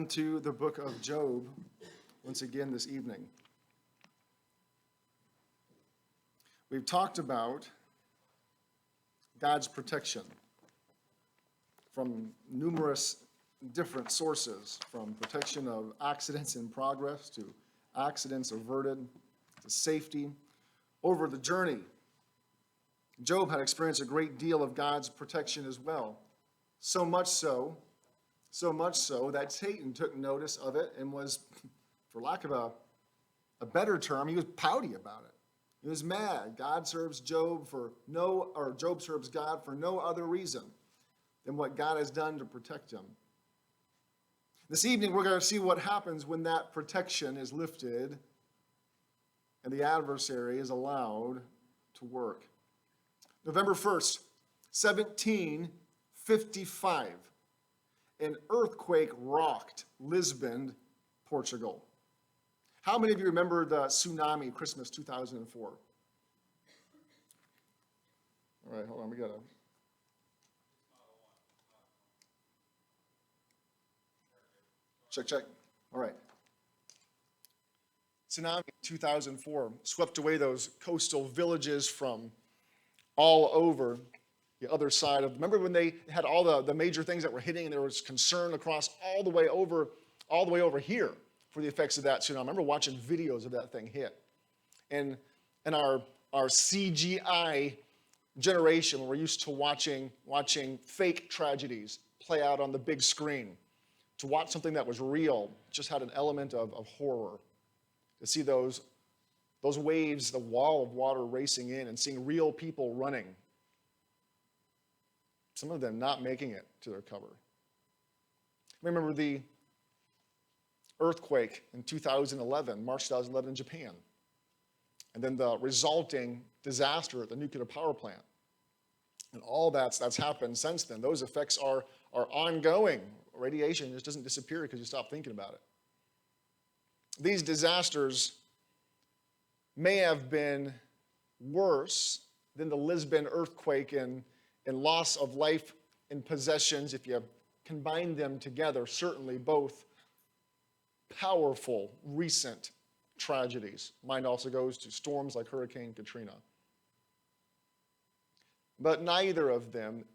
come to the book of Job once again this evening. We've talked about God's protection from numerous different sources, from protection of accidents in progress to accidents averted to safety over the journey. Job had experienced a great deal of God's protection as well. So much so that Satan took notice of it and was, for lack of a better term, he was pouty about it. He was mad. Job serves God for no other reason than what God has done to protect him. This evening, we're going to see what happens when that protection is lifted and the adversary is allowed to work. November 1st, 1755, an earthquake rocked Lisbon, Portugal. How many of you remember the tsunami Christmas 2004? All right, hold on, we got to... Check. All right. Tsunami 2004 swept away those coastal villages from all over the other side of... Remember when they had all the major things that were hitting and there was concern across all the way over here for the effects of that tsunami? I remember watching videos of that thing hit. And our CGI generation, when we're used to watching fake tragedies play out on the big screen, to watch something that was real just had an element of horror. To see those waves, the wall of water racing in and seeing real people running. Some of them not making it to their cover. Remember the earthquake in 2011, March 2011 in Japan. And then the resulting disaster at the nuclear power plant. And all that's happened since then. Those effects are ongoing. Radiation just doesn't disappear because you stop thinking about it. These disasters may have been worse than the Lisbon earthquake in loss of life and possessions. If you combine them together, certainly both powerful recent tragedies. Mind also goes to storms like Hurricane Katrina. But neither of them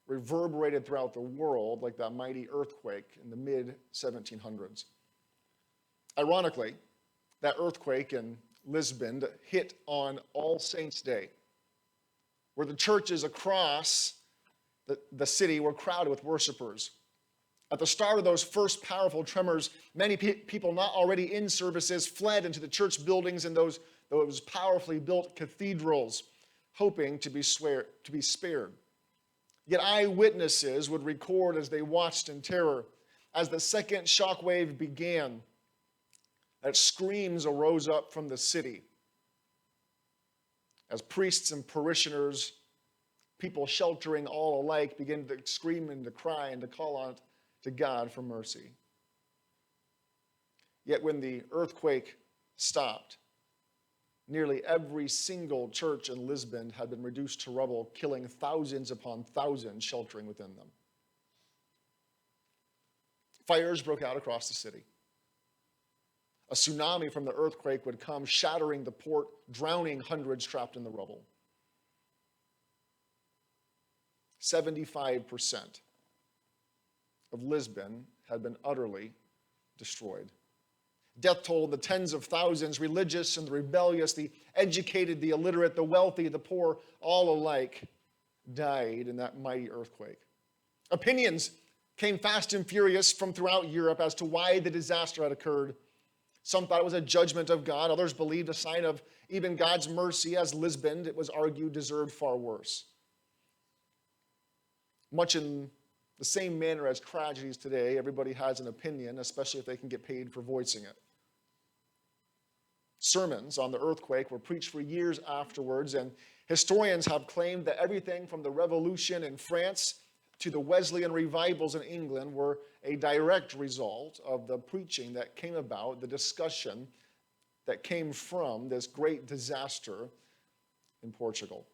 reverberated throughout the world like that mighty earthquake in the mid-1700s. Ironically, that earthquake in Lisbon hit on All Saints' Day, where the churches across the city were crowded with worshipers. At the start of those first powerful tremors, many people not already in services fled into the church buildings and those powerfully built cathedrals, hoping to be spared. Yet eyewitnesses would record as they watched in terror, as the second shockwave began, that screams arose up from the city. As priests and parishioners, people sheltering all alike, began to scream and to cry and to call on to God for mercy. Yet when the earthquake stopped, nearly every single church in Lisbon had been reduced to rubble, killing thousands upon thousands sheltering within them. Fires broke out across the city. A tsunami from the earthquake would come, shattering the port, drowning hundreds trapped in the rubble. 75% of Lisbon had been utterly destroyed. Death told the tens of thousands, religious and the rebellious, the educated, the illiterate, the wealthy, the poor, all alike died in that mighty earthquake. Opinions came fast and furious from throughout Europe as to why the disaster had occurred. Some thought it was a judgment of God. Others believed a sign of even God's mercy, as Lisbon, it was argued, deserved far worse. Much in the same manner as tragedies today, everybody has an opinion, especially if they can get paid for voicing it. Sermons on the earthquake were preached for years afterwards, and historians have claimed that everything from the Revolution in France to the Wesleyan revivals in England were a direct result of the preaching that came about, the discussion that came from this great disaster in Portugal.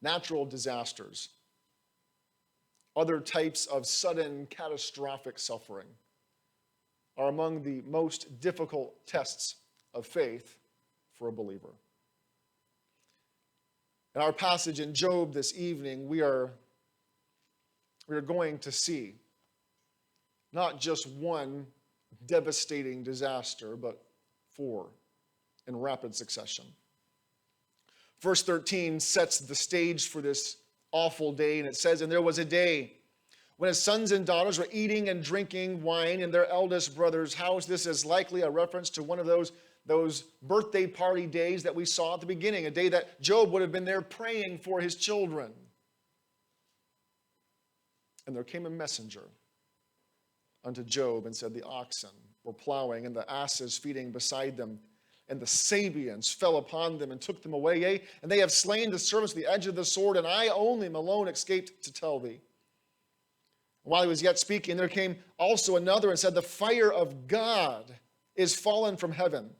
Natural disasters other types of sudden catastrophic suffering are among the most difficult tests of faith for a believer. In our passage in Job this evening, we are going to see not just one devastating disaster, but 4 in rapid succession. Verse 13 sets the stage for this awful day, and it says, "And there was a day when his sons and daughters were eating and drinking wine in their eldest brother's house." This is likely a reference to one of those birthday party days that we saw at the beginning, a day that Job would have been there praying for his children. And there came a messenger unto Job and said, "The oxen were plowing and the asses feeding beside them, and the Sabeans fell upon them and took them away. Yea, and they have slain the servants with the edge of the sword, and I only am alone escaped to tell thee." While he was yet speaking, there came also another and said, "The fire of God is fallen from heaven,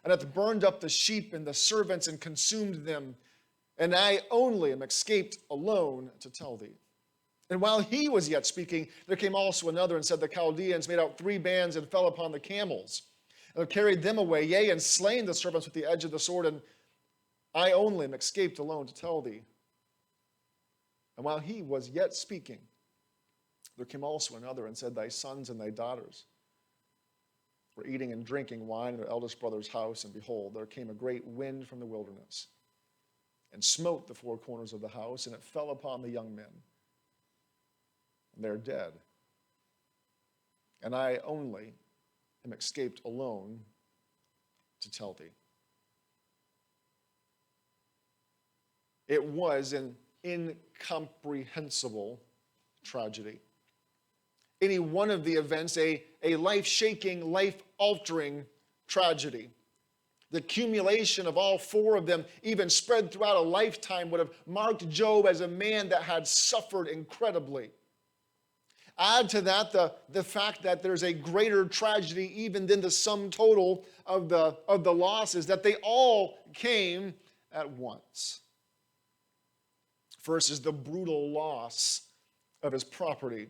and hath burned up the sheep and the servants and consumed them, and I only am escaped alone to tell thee." And while he was yet speaking, there came also another and said, "The Chaldeans made out 3 bands and fell upon the camels, and have carried them away, yea, and slain the servants with the edge of the sword, and I only am escaped alone to tell thee." And while he was yet speaking, there came also another and said, "Thy sons and thy daughters were eating and drinking wine in their eldest brother's house, and behold, there came a great wind from the wilderness, and smote the 4 corners of the house, and it fell upon the young men, and they're dead. And I only am escaped alone to tell thee." It was an incomprehensible tragedy. Any one of the events, a life-shaking, life-altering tragedy. The accumulation of all 4 of them, even spread throughout a lifetime, would have marked Job as a man that had suffered incredibly. Add to that the fact that there's a greater tragedy even than the sum total of the losses, that they all came at once. First is the brutal loss of his property.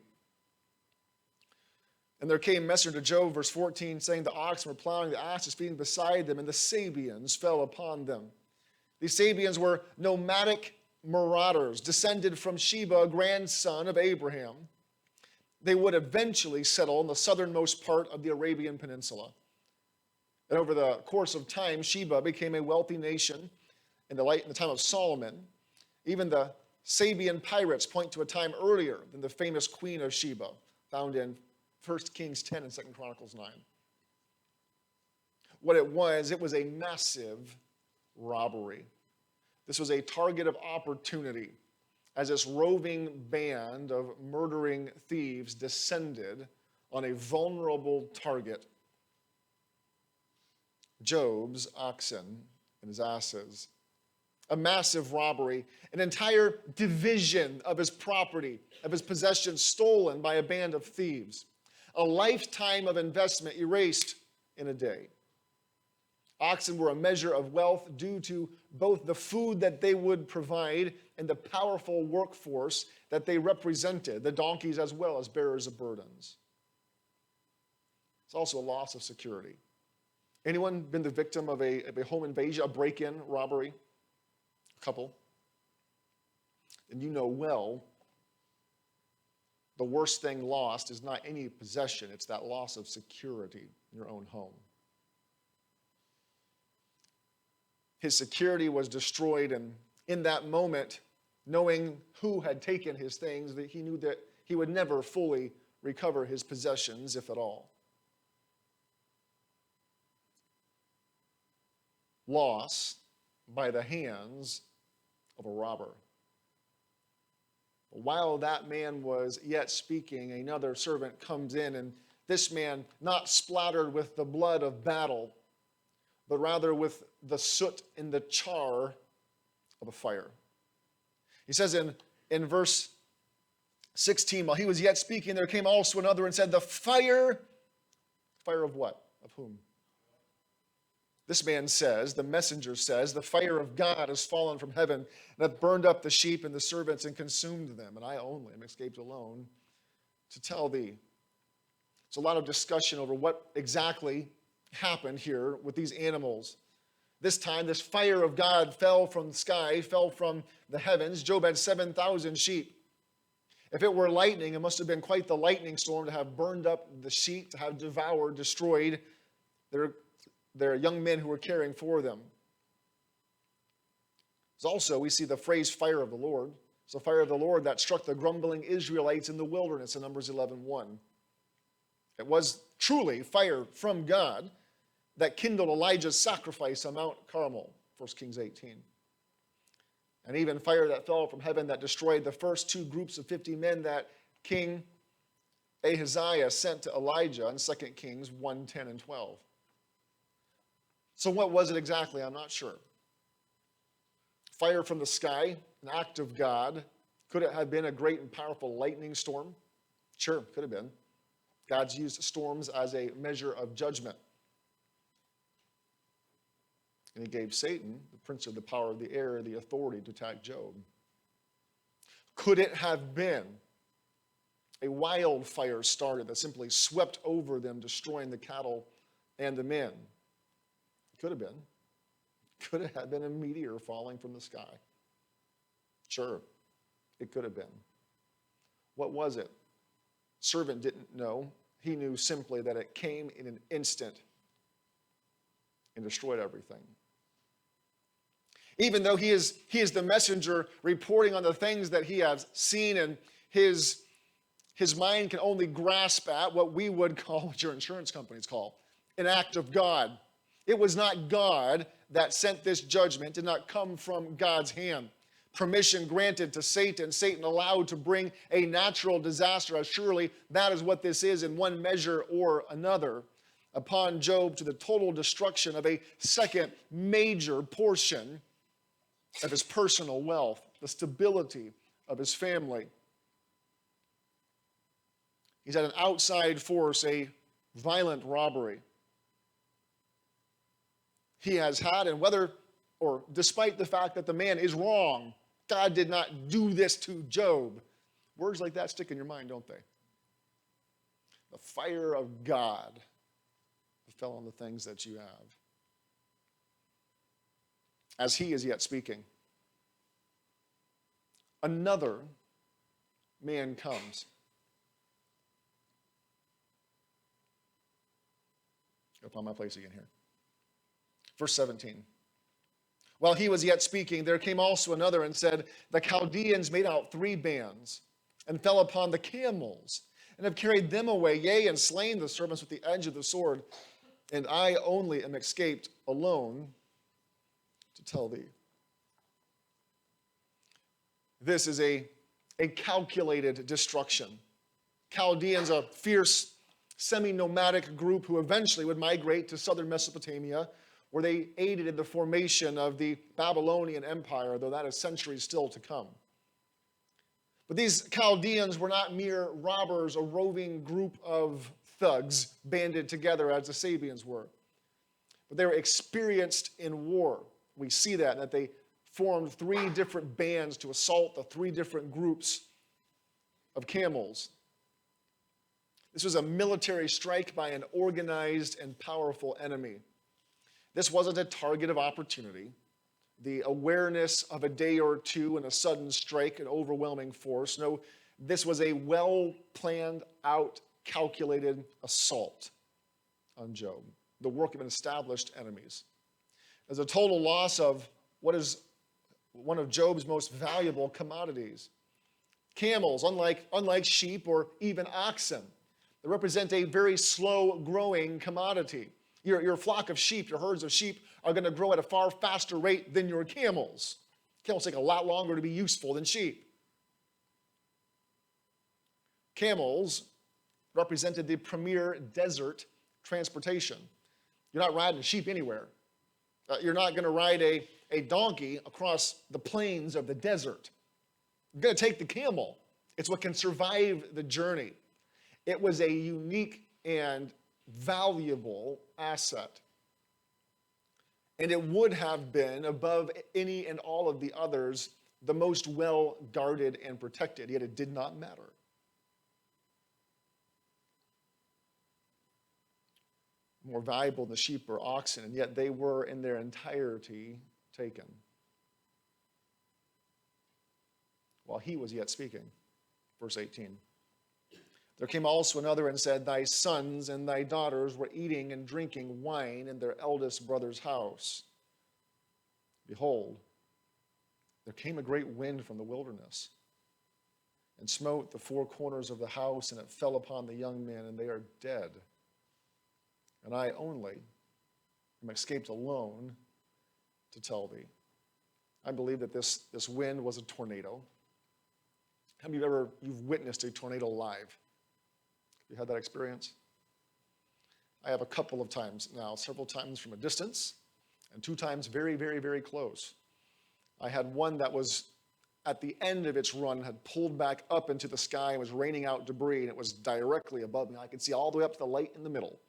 "And there came a messenger to Job," verse 14, saying, "The oxen were plowing, the asses feeding beside them, and the Sabeans fell upon them." These Sabeans were nomadic marauders, descended from Sheba, a grandson of Abraham. They would eventually settle in the southernmost part of the Arabian Peninsula. And over the course of time, Sheba became a wealthy nation in the time of Solomon. Even the Sabean pirates point to a time earlier than the famous Queen of Sheba, found in 1 Kings 10 and 2 Chronicles 9. What it was a massive robbery. This was a target of opportunity as this roving band of murdering thieves descended on a vulnerable target, Job's oxen and his asses. A massive robbery, an entire division of his property, of his possessions stolen by a band of thieves. A lifetime of investment erased in a day. Oxen were a measure of wealth due to both the food that they would provide and the powerful workforce that they represented, the donkeys as well as bearers of burdens. It's also a loss of security. Anyone been the victim of a home invasion, a break-in robbery? A couple. And you know well, the worst thing lost is not any possession, it's that loss of security in your own home. His security was destroyed, and in that moment, knowing who had taken his things, that he knew that he would never fully recover his possessions, if at all. Loss by the hands of a robber. While that man was yet speaking, another servant comes in, and this man, not splattered with the blood of battle, but rather with the soot and the char of a fire. He says in verse 16, while he was yet speaking, there came also another and said, "The fire of what? Of whom? This man says, the messenger says, the fire of God has fallen from heaven and hath burned up the sheep and the servants and consumed them, and I only am escaped alone to tell thee. It's a lot of discussion over what exactly happened here with these animals. This time, this fire of God fell from the sky, fell from the heavens. Job had 7,000 sheep. If it were lightning, it must have been quite the lightning storm to have burned up the sheep, to have devoured, destroyed their young men who were caring for them. Also, we see the phrase fire of the Lord. It's the fire of the Lord that struck the grumbling Israelites in the wilderness in Numbers 11:1. It was truly fire from God that kindled Elijah's sacrifice on Mount Carmel, 1 Kings 18. And even fire that fell from heaven that destroyed the first two groups of 50 men that King Ahaziah sent to Elijah in 2 Kings 1:10 and 12. So what was it exactly? I'm not sure. Fire from the sky, an act of God. Could it have been a great and powerful lightning storm? Sure, could have been. God's used storms as a measure of judgment. And he gave Satan, the prince of the power of the air, the authority to attack Job. Could it have been a wildfire started that simply swept over them, destroying the cattle and the men? Could have been. Could it have been a meteor falling from the sky? Sure, it could have been. What was it? Servant didn't know. He knew simply that it came in an instant and destroyed everything. Even though he is the messenger reporting on the things that he has seen, and his mind can only grasp at what we would call, what your insurance companies call, an act of God. It was not God that sent this judgment, did not come from God's hand. Permission granted to Satan, Satan allowed to bring a natural disaster, as surely that is what this is in one measure or another, upon Job, to the total destruction of a second major portion of his personal wealth, the stability of his family. He's had an outside force, a violent robbery. He has had, and whether, or despite the fact that the man is wrong, God did not do this to Job. Words like that stick in your mind, don't they? The fire of God fell on the things that you have. As he is yet speaking, another man comes. I'll find my place again here. Verse 17. While he was yet speaking, there came also another and said, the Chaldeans made out 3 bands and fell upon the camels and have carried them away, yea, and slain the servants with the edge of the sword. And I only am escaped alone to tell thee. This is a calculated destruction. Chaldeans, a fierce, semi-nomadic group who eventually would migrate to southern Mesopotamia, where they aided in the formation of the Babylonian Empire, though that is centuries still to come. But these Chaldeans were not mere robbers, a roving group of thugs banded together as the Sabians were. But they were experienced in war. We see that they formed 3 different bands to assault the 3 different groups of camels. This was a military strike by an organized and powerful enemy. This wasn't a target of opportunity. The awareness of a day or two and a sudden strike, an overwhelming force. No, this was a well-planned out, calculated assault on Job, the work of an established enemies. As a total loss of what is one of Job's most valuable commodities. Camels, unlike sheep or even oxen, they represent a very slow-growing commodity. Your flock of sheep, your herds of sheep, are going to grow at a far faster rate than your camels. Camels take a lot longer to be useful than sheep. Camels represented the premier desert transportation. You're not riding a sheep anywhere. You're not going to ride a donkey across the plains of the desert. You're going to take the camel. It's what can survive the journey. It was a unique and valuable asset. And it would have been, above any and all of the others, the most well guarded and protected, yet it did not matter. More valuable than the sheep or oxen, and yet they were in their entirety taken. While he was yet speaking. Verse 18. There came also another and said, Thy sons and thy daughters were eating and drinking wine in their eldest brother's house. Behold, there came a great wind from the wilderness, and smote the four corners of the house, and it fell upon the young men, and they are dead. And I only am escaped alone to tell thee. I believe that this wind was a tornado. How many of you've witnessed a tornado live? You had that experience? I have a couple of times now, several times from a distance, and 2 times very, very, very close. I had one that was at the end of its run, had pulled back up into the sky and was raining out debris, and it was directly above me. I could see all the way up to the light in the middle.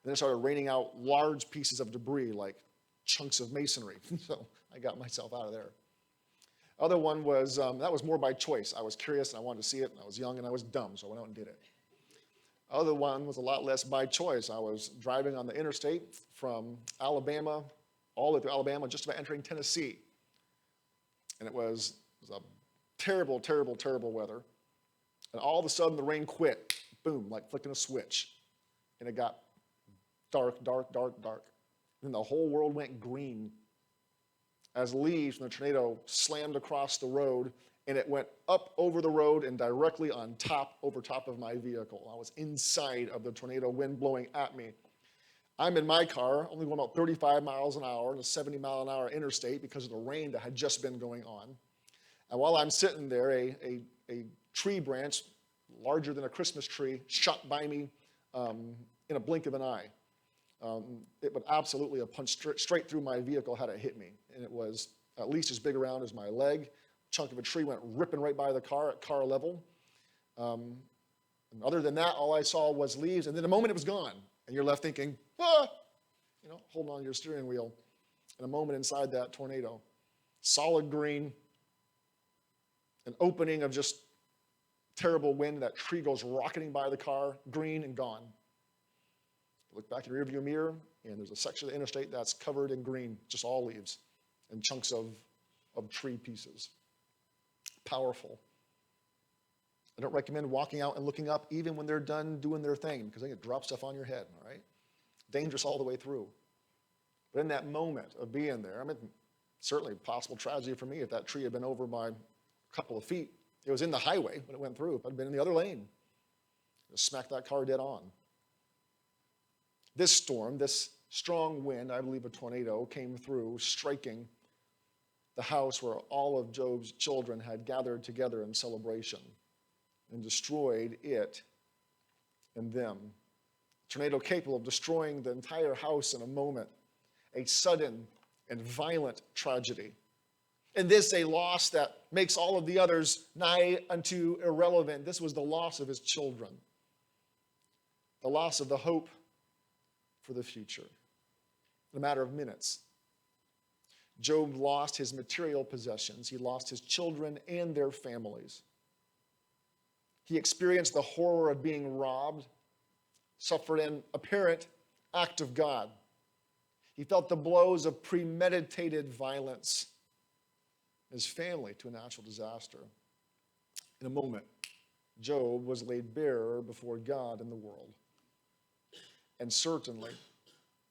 Then it started raining out large pieces of debris, like chunks of masonry. So I got myself out of there. Other one was, that was more by choice. I was curious and I wanted to see it, and I was young and I was dumb, so I went out and did it. Other one was a lot less by choice. I was driving on the interstate from Alabama, all the way through Alabama, just about entering Tennessee. And it was a terrible, terrible, terrible weather. And all of a sudden the rain quit, boom, like flicking a switch. And it got dark, dark, dark, dark. Then the whole world went green as leaves from the tornado slammed across the road, and it went up over the road and directly over top of my vehicle. I was inside of the tornado, wind blowing at me. I'm in my car, only going about 35 miles an hour on a 70-mile-an-hour interstate because of the rain that had just been going on. And while I'm sitting there, a tree branch, larger than a Christmas tree, shot by me in a blink of an eye. It would absolutely have punched straight through my vehicle had it hit me. And it was at least as big around as my leg. A chunk of a tree went ripping right by the car at car level. And other than that, all I saw was leaves. And then the moment it was gone. And you're left thinking, holding on to your steering wheel. And a moment inside that tornado. Solid green. An opening of just terrible wind. That tree goes rocketing by the car, green and gone. Look back in the rearview mirror, and there's a section of the interstate that's covered in green, just all leaves and chunks of tree pieces. Powerful. I don't recommend walking out and looking up even when they're done doing their thing, because they can drop stuff on your head, all right? Dangerous all the way through. But in that moment of being there, certainly possible tragedy for me if that tree had been over by a couple of feet. It was in the highway when it went through. If I'd been in the other lane, it smacked that car dead on. This storm, this strong wind, I believe a tornado, came through, striking the house where all of Job's children had gathered together in celebration and destroyed it and them. A tornado capable of destroying the entire house in a moment. A sudden and violent tragedy. And this a loss that makes all of the others nigh unto irrelevant. This was the loss of his children. The loss of the hope for the future. In a matter of minutes, Job lost his material possessions. He lost his children and their families. He experienced the horror of being robbed, suffered an apparent act of God. He felt the blows of premeditated violence. His family to a natural disaster. In a moment, Job was laid bare before God and the world. And certainly,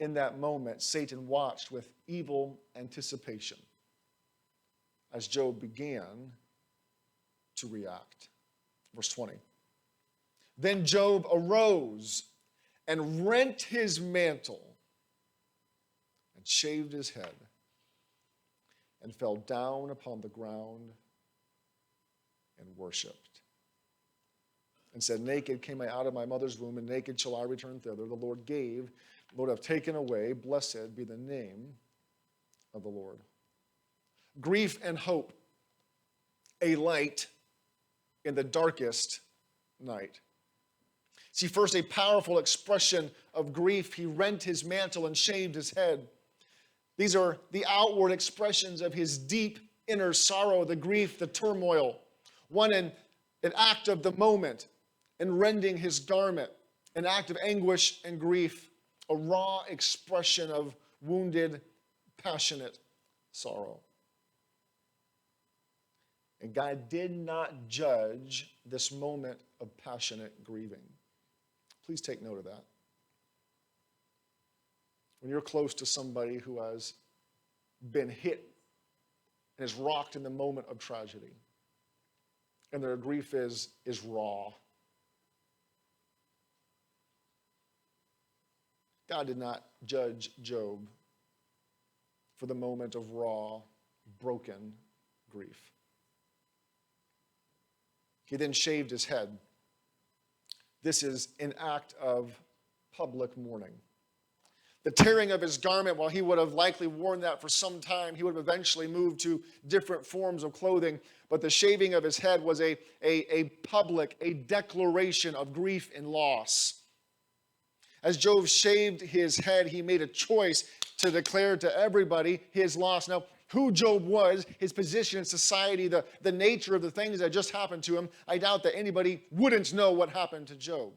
in that moment, Satan watched with evil anticipation as Job began to react. Verse 20. Then Job arose and rent his mantle and shaved his head and fell down upon the ground and worshipped. And said, naked came I out of my mother's womb, and naked shall I return thither. The Lord gave, the Lord hath taken away. Blessed be the name of the Lord. Grief and hope, a light in the darkest night. See, first, a powerful expression of grief. He rent his mantle and shaved his head These are the outward expressions of his deep inner sorrow, the grief, the turmoil. One, an act of the moment, in rending his garment, an act of anguish and grief, a raw expression of wounded, passionate sorrow. And God did not judge this moment of passionate grieving. Please take note of that. When you're close to somebody who has been hit and is rocked in the moment of tragedy, and their grief is raw, God did not judge Job for the moment of raw, broken grief. He then shaved his head. This is an act of public mourning. The tearing of his garment, while he would have likely worn that for some time, he would have eventually moved to different forms of clothing. But the shaving of his head was a public, a declaration of grief and loss. As Job shaved his head, he made a choice to declare to everybody his loss. Now, who Job was, his position in society, the nature of the things that just happened to him, I doubt that anybody wouldn't know what happened to Job.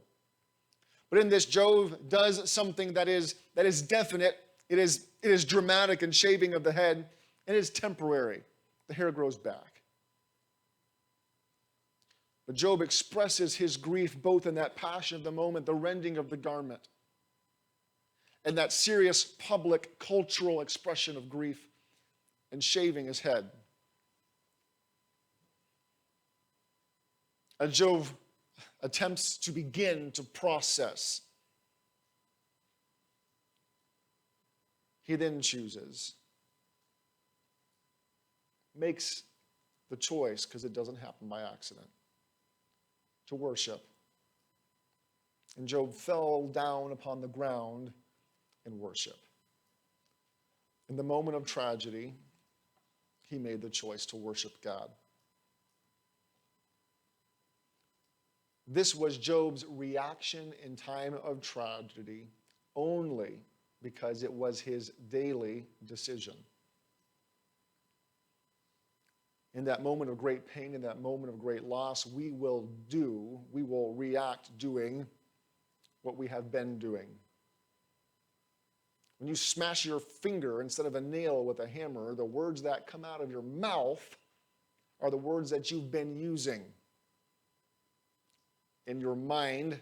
But in this, Job does something that is definite. It is dramatic in shaving of the head. It is temporary. The hair grows back. But Job expresses his grief both in that passion of the moment, the rending of the garment, and that serious public cultural expression of grief and shaving his head. As Job attempts to begin to process, he then makes the choice, because it doesn't happen by accident, to worship. And Job fell down upon the ground in worship. In the moment of tragedy, he made the choice to worship God. This was Job's reaction in time of tragedy only because it was his daily decision. In that moment of great pain, in that moment of great loss, we will react doing what we have been doing. When you smash your finger instead of a nail with a hammer, the words that come out of your mouth are the words that you've been using in your mind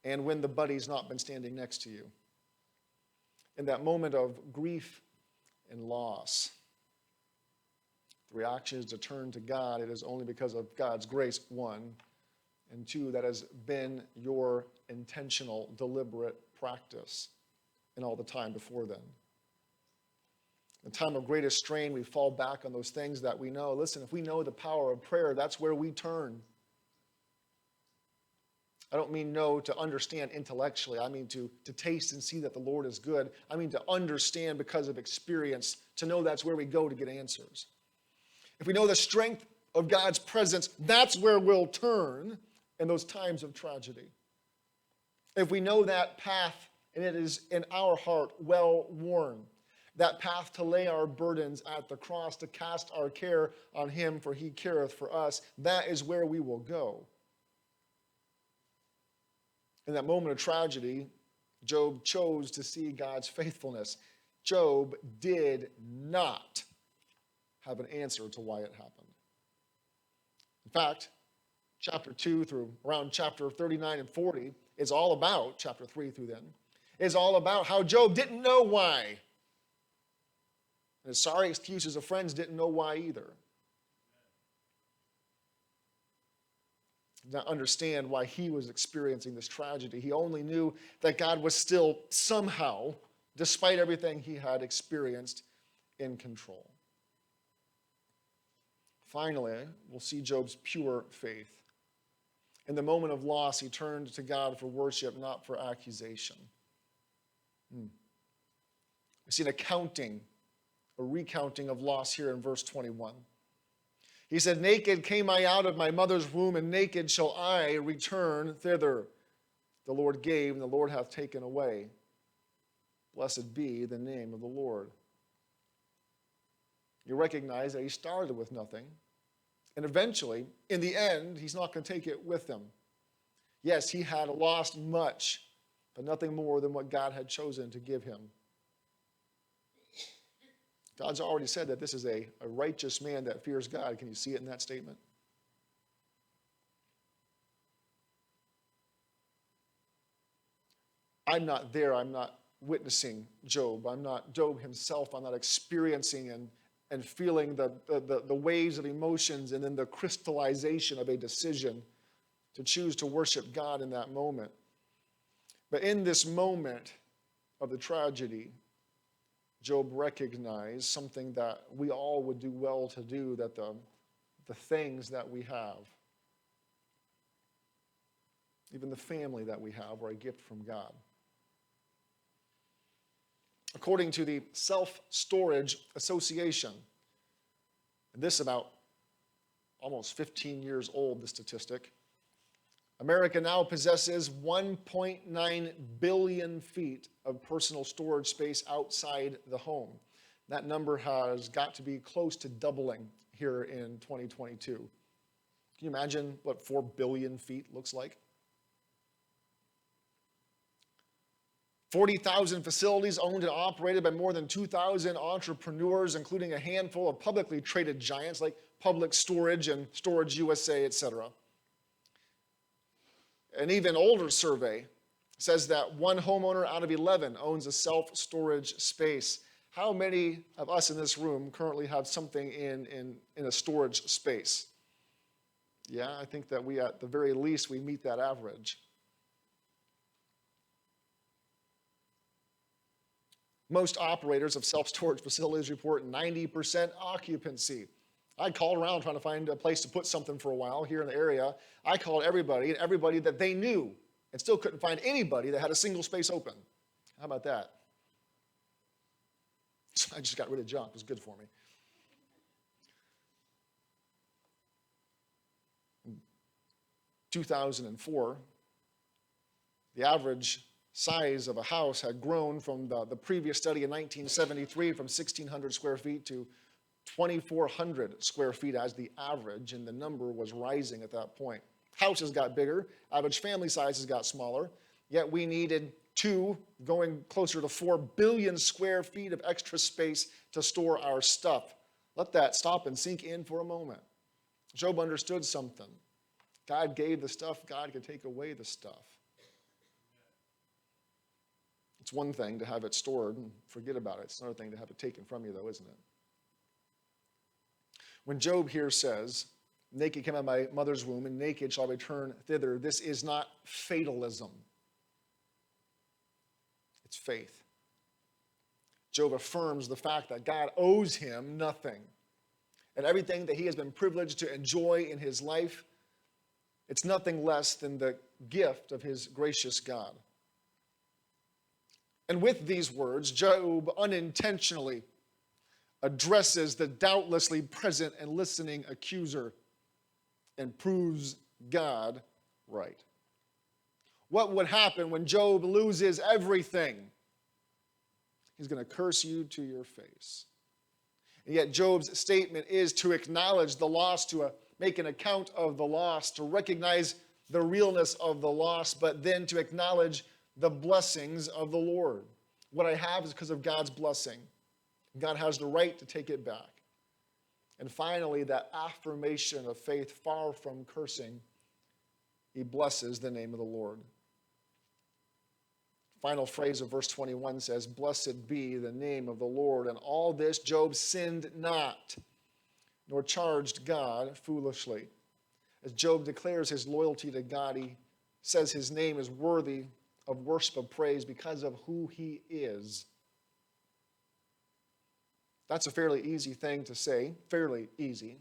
and when the buddy's not been standing next to you. In that moment of grief and loss, the reaction is to turn to God. It is only because of God's grace, one, and two, that has been your intentional, deliberate practice in all the time before then. In time of greatest strain, we fall back on those things that we know. Listen, if we know the power of prayer, that's where we turn. I don't mean know to understand intellectually. I mean to taste and see that the Lord is good. I mean to understand because of experience, to know that's where we go to get answers. If we know the strength of God's presence, that's where we'll turn in those times of tragedy. If we know that path, and it is in our heart well worn, that path to lay our burdens at the cross, to cast our care on him, for he careth for us, that is where we will go. In that moment of tragedy, Job chose to see God's faithfulness. Job did not have an answer to why it happened. In fact, chapter 2 through around chapter 39 and 40 is all about, chapter 3 through then, is all about how Job didn't know why. And his sorry excuses of friends didn't know why either. Did not understand why he was experiencing this tragedy. He only knew that God was still somehow, despite everything he had experienced, in control. Finally, we'll see Job's pure faith. In the moment of loss, he turned to God for worship, not for accusation. We see a recounting of loss here in verse 21. He said, "Naked came I out of my mother's womb, and naked shall I return thither. The Lord gave, and the Lord hath taken away. Blessed be the name of the Lord. You recognize that he started with nothing, and eventually, in the end, he's not going to take it with him. Yes, he had lost much, but nothing more than what God had chosen to give him. God's already said that this is a righteous man that fears God. Can you see it in that statement? I'm not there. I'm not witnessing Job. I'm not Job himself. I'm not experiencing and feeling the waves of emotions and then the crystallization of a decision to choose to worship God in that moment. But in this moment of the tragedy, Job recognized something that we all would do well to do, that the things that we have, even the family that we have, are a gift from God. According to the Self-Storage Association, and this about almost 15 years old, the statistic, America now possesses 1.9 billion feet of personal storage space outside the home. That number has got to be close to doubling here in 2022. Can you imagine what 4 billion feet looks like? 40,000 facilities owned and operated by more than 2,000 entrepreneurs, including a handful of publicly traded giants like Public Storage and Storage USA, etc. An even older survey says that 1 homeowner out of 11 owns a self-storage space. How many of us in this room currently have something in a storage space? Yeah, I think that we, at the very least, we meet that average. Most operators of self-storage facilities report 90% occupancy. I called around trying to find a place to put something for a while here in the area. I called everybody that they knew, and still couldn't find anybody that had a single space open. How about that? I just got rid of junk. It was good for me. In 2004, the average size of a house had grown from the previous study in 1973 from 1,600 square feet to 2,400 square feet as the average, and the number was rising at that point. Houses got bigger, average family sizes got smaller, yet we needed 2, going closer to 4 billion square feet of extra space to store our stuff. Let that stop and sink in for a moment. Job understood something. God gave the stuff, God could take away the stuff. It's one thing to have it stored and forget about it. It's another thing to have it taken from you, though, isn't it? When Job here says, naked came out of my mother's womb, and naked shall return thither, this is not fatalism. It's faith. Job affirms the fact that God owes him nothing. And everything that he has been privileged to enjoy in his life, it's nothing less than the gift of his gracious God. And with these words, Job unintentionally addresses the doubtlessly present and listening accuser and proves God right. What would happen when Job loses everything? He's going to curse you to your face. And yet Job's statement is to acknowledge the loss, to make an account of the loss, to recognize the realness of the loss, but then to acknowledge the blessings of the Lord. What I have is because of God's blessing. God has the right to take it back. And finally, that affirmation of faith, far from cursing, he blesses the name of the Lord. Final phrase of verse 21 says, "Blessed be the name of the Lord." And all this Job sinned not, nor charged God foolishly. As Job declares his loyalty to God, he says his name is worthy of worship of praise because of who he is. That's a fairly easy thing to say, fairly easy.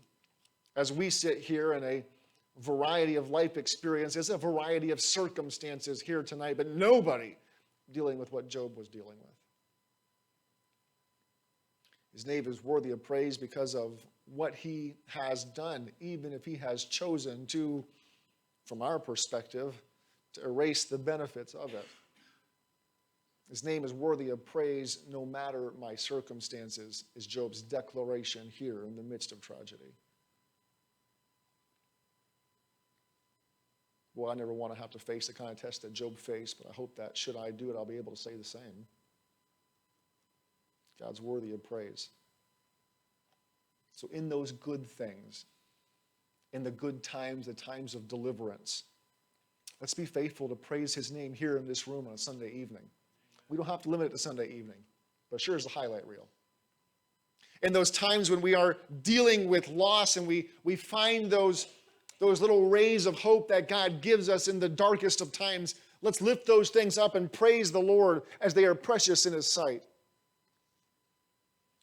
As we sit here in a variety of life experiences, a variety of circumstances here tonight, but nobody dealing with what Job was dealing with. His name is worthy of praise because of what he has done, even if he has chosen to, from our perspective, to erase the benefits of it. His name is worthy of praise no matter my circumstances, is Job's declaration here in the midst of tragedy. Well, I never want to have to face the kind of test that Job faced, but I hope that should I do it, I'll be able to say the same. God's worthy of praise. So in those good things, in the good times, the times of deliverance, let's be faithful to praise his name here in this room on a Sunday evening. We don't have to limit it to Sunday evening, but sure is the highlight reel. In those times when we are dealing with loss and we find those little rays of hope that God gives us in the darkest of times, let's lift those things up and praise the Lord as they are precious in his sight.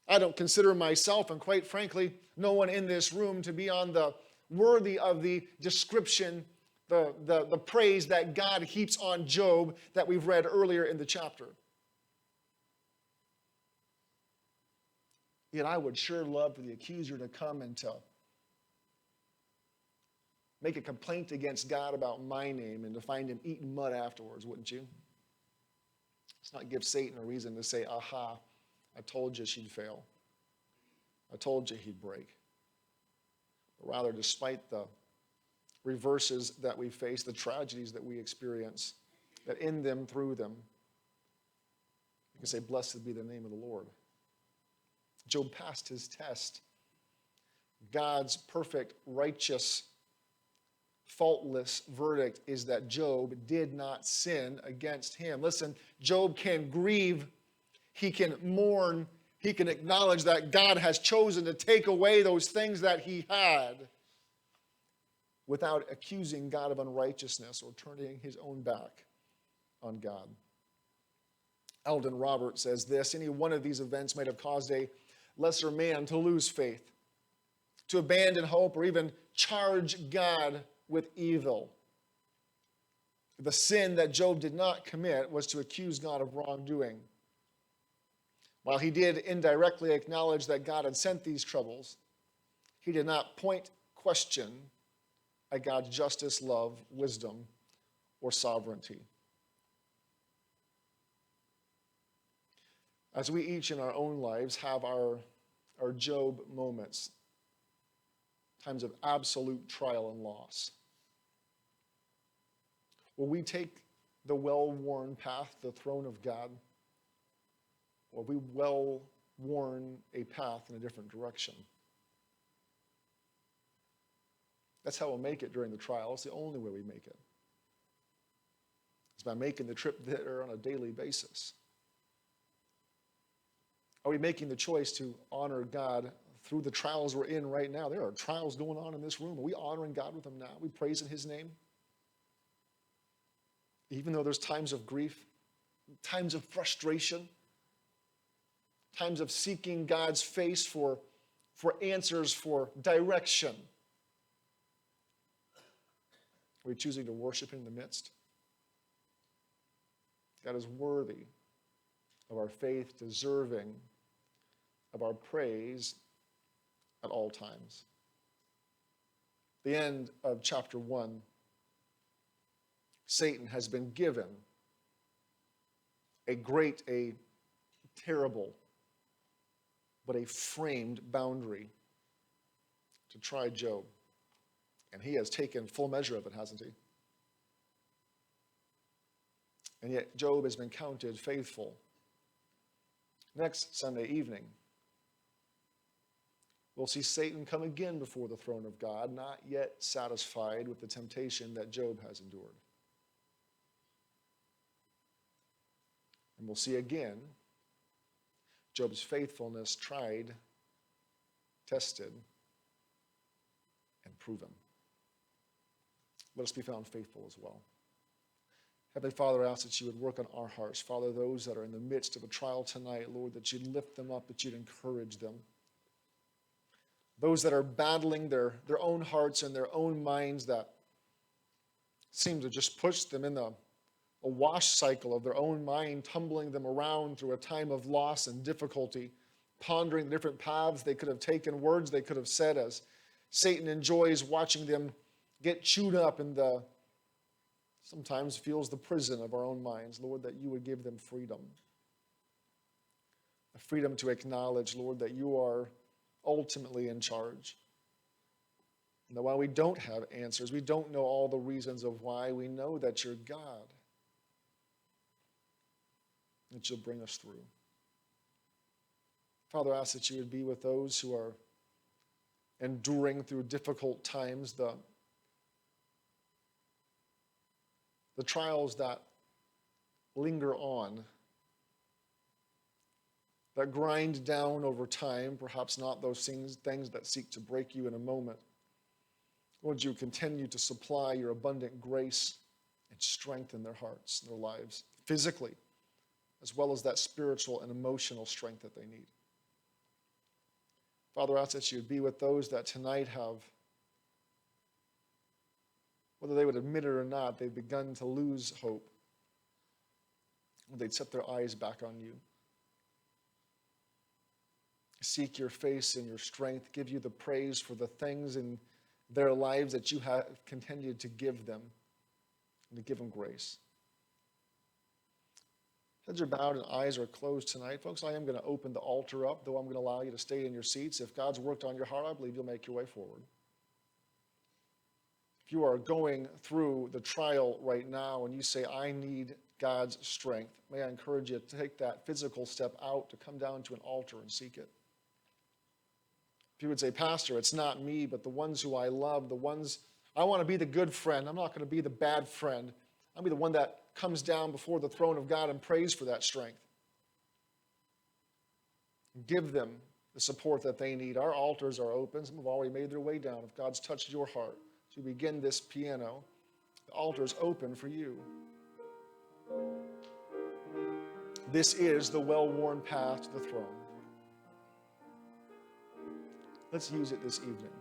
I don't consider myself, and quite frankly, no one in this room, to be on the worthy of the description, the praise that God heaps on Job that we've read earlier in the chapter. Yet I would sure love for the accuser to come and to make a complaint against God about my name and to find him eating mud afterwards, wouldn't you? Let's not give Satan a reason to say, aha, I told you she'd fail. I told you he'd break. But rather, despite the reverses that we face, the tragedies that we experience, that in them, through them, you can say, blessed be the name of the Lord. Job passed his test. God's perfect, righteous, faultless verdict is that Job did not sin against him. Listen, Job can grieve, he can mourn, he can acknowledge that God has chosen to take away those things that he had without accusing God of unrighteousness or turning his own back on God. Eldon Roberts says this: any one of these events might have caused a lesser man to lose faith, to abandon hope, or even charge God with evil. The sin that Job did not commit was to accuse God of wrongdoing. While he did indirectly acknowledge that God had sent these troubles, he did not point question at God's justice, love, wisdom, or sovereignty. As we each in our own lives have our Job moments, times of absolute trial and loss, will we take the well-worn path to the throne of God, or have we well-worn a path in a different direction? That's how we'll make it during the trial. It's the only way we make it. It's by making the trip there on a daily basis. Are we making the choice to honor God through the trials we're in right now? There are trials going on in this room. Are we honoring God with them now? Are we praising his name? Even though there's times of grief, times of frustration, times of seeking God's face for answers, for direction. Are we choosing to worship him in the midst? God is worthy of our faith, deserving of our praise at all times. The end of chapter 1, Satan has been given a great, a terrible, but a framed boundary to try Job. And he has taken full measure of it, hasn't he? And yet Job has been counted faithful. Next Sunday evening, we'll see Satan come again before the throne of God, not yet satisfied with the temptation that Job has endured. And we'll see again Job's faithfulness tried, tested, and proven. Let us be found faithful as well. Heavenly Father, I ask that you would work on our hearts. Father, those that are in the midst of a trial tonight, Lord, that you'd lift them up, that you'd encourage them. Those that are battling their own hearts and their own minds that seem to just push them in a wash cycle of their own mind, tumbling them around through a time of loss and difficulty, pondering the different paths they could have taken, words they could have said, as Satan enjoys watching them get chewed up in the sometimes feels the prison of our own minds, Lord, that you would give them freedom. A freedom to acknowledge, Lord, that you are ultimately in charge. And that while we don't have answers, we don't know all the reasons of why, we know that you're God, that you'll bring us through. Father, I ask that you would be with those who are enduring through difficult times, the trials that linger on, that grind down over time, perhaps not those things that seek to break you in a moment. Lord, you continue to supply your abundant grace and strength in their hearts, in their lives, physically, as well as that spiritual and emotional strength that they need. Father, I ask that you would be with those that tonight have, whether they would admit it or not, they've begun to lose hope. They'd set their eyes back on you. Seek your face and your strength. Give you the praise for the things in their lives that you have continued to give them, and to give them grace. Heads are bowed and eyes are closed tonight. Folks, I am going to open the altar up, though I'm going to allow you to stay in your seats. If God's worked on your heart, I believe you'll make your way forward. If you are going through the trial right now and you say, I need God's strength, may I encourage you to take that physical step out, to come down to an altar and seek it. If you would say, Pastor, it's not me, but the ones who I love, the ones, I want to be the good friend. I'm not going to be the bad friend. I'll be the one that comes down before the throne of God and prays for that strength. Give them the support that they need. Our altars are open. Some have already made their way down. If God's touched your heart, as you begin this piano, the altar's open for you. This is the well-worn path to the throne. Let's use it this evening.